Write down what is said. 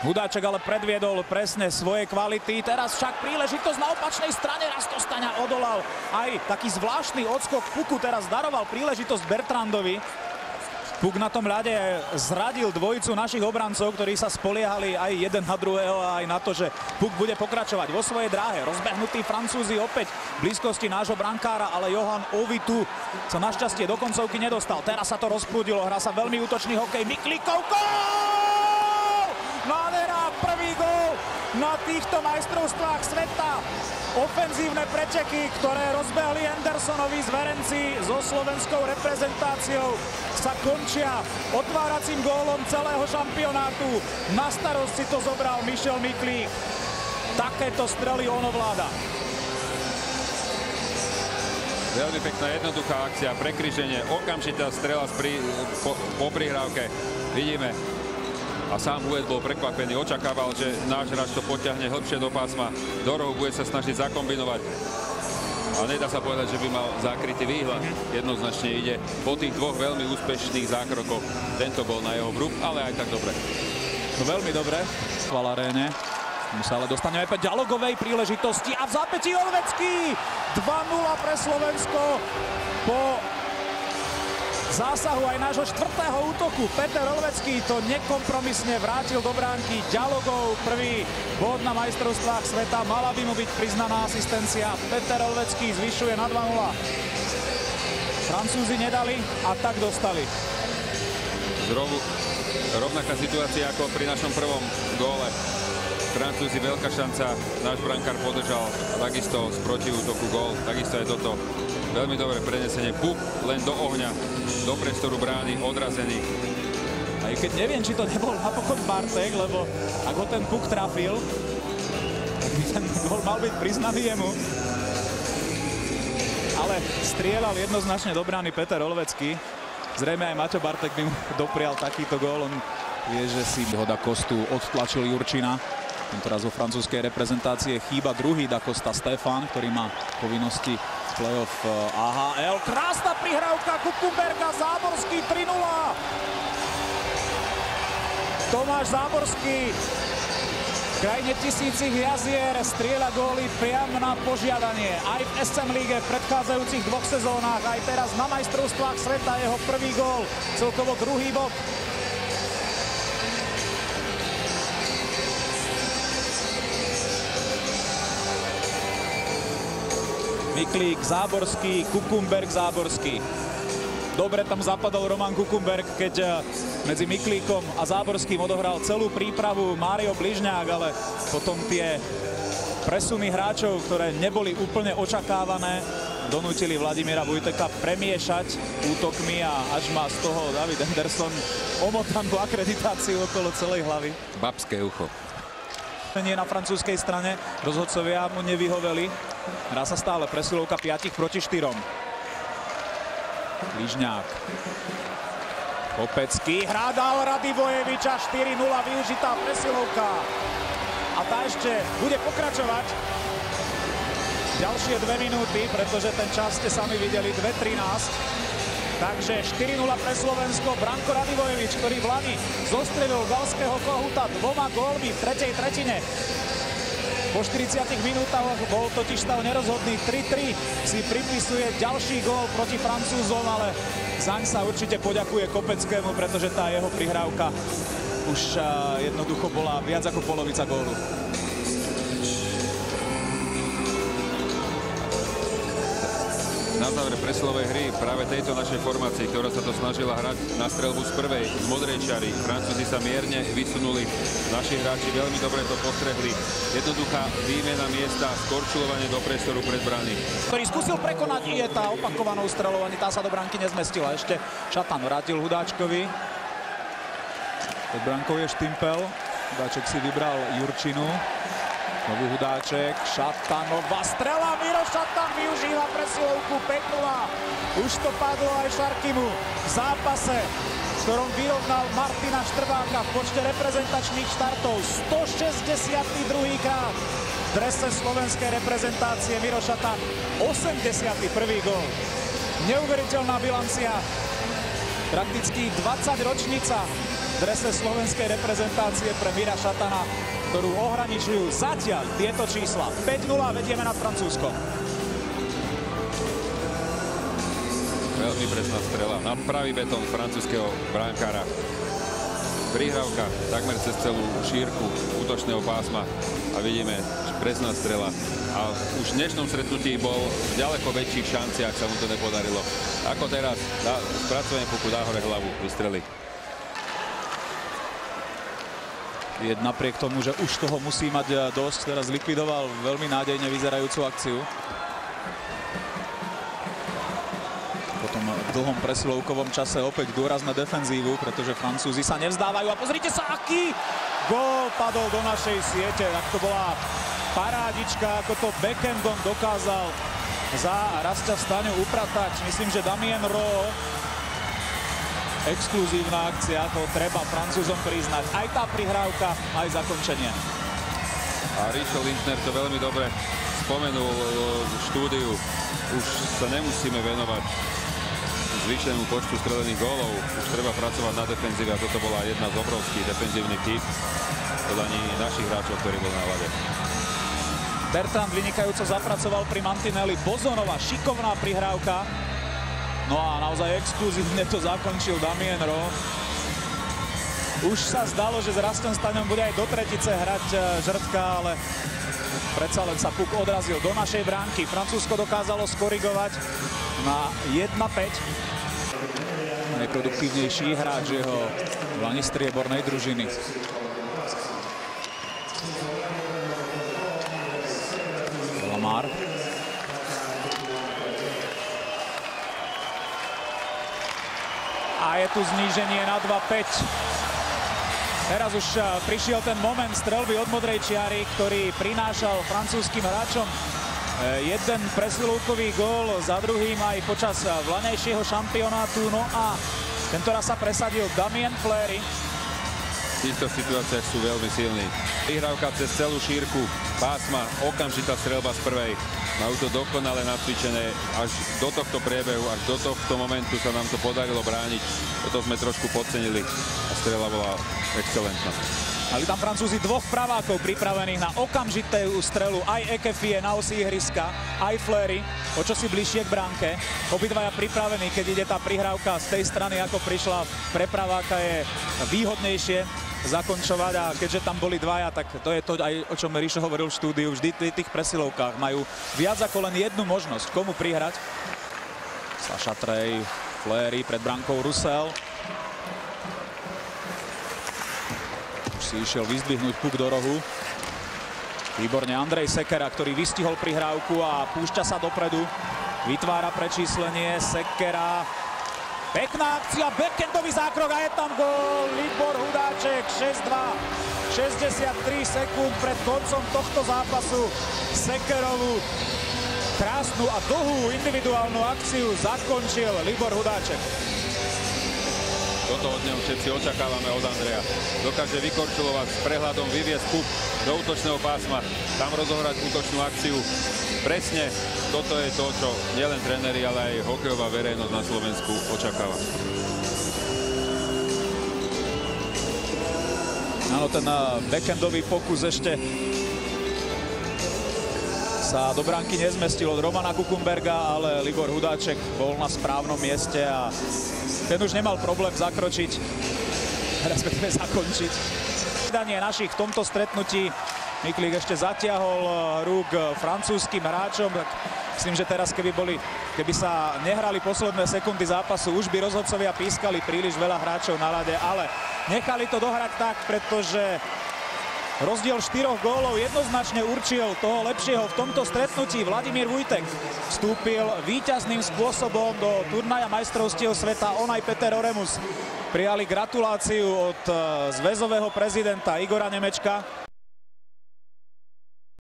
Hudáček ale predviedol presne svoje kvality. Teraz však príležitosť na opačnej strane. Rastostaňa odolal. Aj taký zvláštny odskok puku teraz daroval príležitosť Bertrandovi. Puk na tom ľade zradil dvojicu našich obrancov, ktorí sa spoliehali aj jeden na druhého a aj na to, že Puk bude pokračovať vo svojej dráhe. Rozbehnutí Francúzi opäť v blízkosti nášho brankára, ale Johan Ovitu sa našťastie do koncovky nedostal. Teraz sa to rozprúdilo, hrá sa veľmi útočný hokej. Miklíkov gól! Nádhera, prvý gól na týchto majstrovstvách sveta. Ofenzívne preteky, ktoré rozbehli Andersonovi zverenci so slovenskou reprezentáciou, sa končia otváracím gólom celého šampionátu. Na starosť si to zobral Michel Miklík. Takéto strely on ovláda. Veľmi pekná jednoduchá akcia, prekryženie, okamžitá strela po prihrávke. Vidíme. A sám Huet bol prekvapený, očakával, že náš hráč to potiahne hĺbšie do pásma. Do rohu bude sa snažiť zakombinovať. A nedá sa povedať, že by mal zakrytý výhľad. Jednoznačne ide po tých dvoch veľmi úspešných zákrokoch. Tento bol na jeho vrúb, ale aj tak dobre. No veľmi dobre. V aréne. My sa ale dostaneme po dialogovej príležitosti a v zápätí Olvecký. 2-0 pre Slovensko po zásahu aj nášho štvrtého útoku. Peter Olvecký to nekompromisne vrátil do bránky. Ďalogov prvý bod na majstrovstvách sveta. Mala by mu byť priznaná asistencia. Peter Olvecký zvyšuje na 2-0. Francúzi nedali a tak dostali. Rovnaká situácia ako pri našom prvom góle. Francúzi veľká šanca. Náš brankár podržal takisto z protiútoku gól. Takisto je toto. Veľmi dobré prenesenie. Puk len do ohňa, do priestoru brány, odrazený. Aj keď neviem, či to nebol napokon Bartek, lebo ak ho ten Puk trafil, tak by ten gól mal byť priznaný jemu. Ale strieľal jednoznačne do brány Peter Olvecký. Zrejme aj Maťo Bartek by mu doprial takýto gól. On vie, že si ho Da Costu odtlačil Jurčina. Teraz vo francúzskej reprezentácie chýba druhý Da Costa Stefan, ktorý má povinnosti playoff AHL. Krásna prihrávka Kukumberga, Záborský 3-0. Tomáš Záborský v krajine tisícich jazier strieľa góly priamo na požiadanie. Aj v SM Líge v predchádzajúcich dvoch sezónach, aj teraz na majstrovstvách sveta jeho prvý gól, celkovo druhý bod. Miklík, Záborský, Kukumberg, Záborský. Dobre tam zapadol Roman Kukumberg, keď medzi Miklíkom a Záborským odohral celú prípravu Mário Bližňák, ale potom tie presuny hráčov, ktoré neboli úplne očakávané, donútili Vladimíra Vujteka premiešať útokmi a až má z toho David Anderson omotanú akreditáciu okolo celej hlavy. Babské ucho. Nie na francúzskej strane, rozhodcovia mu nevyhoveli. Hrá sa stále presilovka 5 proti 4. Bližňák. Kopecký hrá dal Radivojeviča, 4-0 využitá presilovka. A tá ešte bude pokračovať. Ďalšie 2 minúty, pretože ten čas ste sami videli, 2:13. Takže 4-0 pre Slovensko. Branko Radivojevič, ktorý v lani zostrelil galského Kohuta 2 gólmi v tretej tretine. Po 40 minútach bol totiž stav nerozhodný. 3-3 si pripisuje ďalší gól proti Francúzom, ale zaň sa určite poďakuje Kopeckému, pretože tá jeho prihrávka už jednoducho bola viac ako polovica gólu. Na záver presilovej hry práve tejto našej formácii, ktorá sa to snažila hrať na streľbu z prvej, z modrej čiary. Francúzi sa mierne vysunuli, naši hráči veľmi dobre to postrehli. Jednoduchá výmena miesta, skorčulovanie do priestoru pred brány. Ktorý skúsil prekonať Ieta opakovanou streľou, ani tá sa do bránky nezmestila. Ešte Šatan vrátil Hudáčkovi. Pod bránkou je Štimpel. Hudáček si vybral Jurčinu. Nový Hudáček, Šatanová strela, Miro Šatan využíva presilovku 5-0. Už to padlo aj Šarkimu v zápase, v ktorom vyrovnal Martina Štrbáka v počte reprezentačných štartov. 162. krát v drese slovenskej reprezentácie Miro Šatan. 81. gól. Neuveriteľná bilancia. Prakticky 20 ročnica drese slovenskej reprezentácie pre Mira Šatana, ktorú ohraničujú zatiaľ tieto čísla. 5-0, vedieme nad Francúzskom. Veľmi presná strela na pravý betón francúzskeho bránkára. Prihrávka takmer cez celú šírku útočného pásma a vidíme presná strela. A už v dnešnom stretnutí bol v ďaleko väčších šanciach, sa mu to nepodarilo. Ako teraz, spracovanie puku dá hore hlavu, vystrelí. Napriek tomu, že už toho musí mať dosť, teraz likvidoval veľmi nádejne vyzerajúcu akciu. Potom v dlhom presilovkovom čase opäť dôraz na defenzívu, pretože Francúzi sa nevzdávajú. A pozrite sa, aký gól padol do našej siete. Tak to bola parádička, ako to backhandom dokázal za Rastia Staňu upratať. Myslím, že Damien Rowe, exkluzívna akcia, to treba Francúzom priznať. Aj tá prihrávka, aj zakončenie. A Richo Lindner to veľmi dobre spomenul v štúdiu. Už sa nemusíme venovať zvýšenému počtu strelených gólov. Už treba pracovať na defenzíve a toto bola jedna z obrovských defenzívnych chýb podaní našich hráčov, ktorí boli na ľade. Bertrand vynikajúco zapracoval pri mantineli. Bozonova šikovná prihrávka. No a naozaj exkluzívne to zakončil Damien Rowe. Už sa zdalo, že s Rastom Staňom bude aj do tretice hrať žrtka, ale predsa len sa puk odrazil do našej bránky. Francúzsko dokázalo skorigovať na 1-5. Najproduktívnejší hráč jeho lani striebornej družiny. Lamar. A je tu zníženie na 2-5. Teraz už prišiel ten moment streľby od modrej čiary, ktorý prinášal francúzskym hráčom jeden presilovkový gól za druhým aj počas vlanejšieho šampionátu. No a tentoraz sa presadil Damien Fleury. V týchto situáciách sú veľmi silní. Prihrávka cez celú šírku pásma, okamžitá streľba z prvej. Majú to dokonale nacvičené až do tohto priebehu, až do tohto momentu sa nám to podarilo brániť. Toto sme trošku podcenili a strela bola excelentná. Mali tam Francúzi dvoch pravákov pripravených na okamžitú strelu. Aj Ekefie na osi ihriska, aj Fleury o čosi bližšie k bránke. Obidvaja pripravení, keď ide tá prihrávka z tej strany, ako prišla pre praváka, je výhodnejšie zakončovať. A keďže tam boli dvaja, tak to je to aj, o čom Rišo hovoril v štúdiu. Vždy v tých presilovkách majú viac ako len jednu možnosť, komu prihrať. Saša Trej, Fleury pred bránkou Roussel. Si išiel vyzdvihnúť puk do rohu. Výborne Andrej Sekera, ktorý vystihol prihrávku a púšťa sa dopredu. Vytvára prečíslenie Sekera. Pekná akcia, backhandový zákrok a je tam gól. Libor Hudáček, 6-2. 63 sekúnd pred koncom tohto zápasu. Sekerovú krásnu a dlhú individuálnu akciu zakončil Libor Hudáček. Toto od neho všetci očakávame od Andreja. Dokáže vykorčulovať s prehľadom, vyviesť puk do útočného pásma, tam rozohrať útočnú akciu. Presne toto je to, čo nielen tréneri, ale aj hokejová verejnosť na Slovensku očakáva. Áno, ten backhandový pokus ešte sa do bránky nezmestil od Romana Kukumberga, ale Libor Hudáček bol na správnom mieste a ten už nemal problém zakročiť, respektíve zakončiť. Vydanie našich v tomto stretnutí. Miklík ešte zatiahol rúk francúzským hráčom. Myslím, že teraz, keby sa nehrali posledné sekundy zápasu, už by rozhodcovia pískali príliš veľa hráčov na ľade, ale nechali to dohrať tak, pretože rozdiel 4 gólov jednoznačne určil toho lepšieho v tomto stretnutí. Vladimír Vujtek vstúpil víťazným spôsobom do turnaja majstrovstiev sveta. On aj Peter Oremus prijali gratuláciu od zväzového prezidenta Igora Nemečka.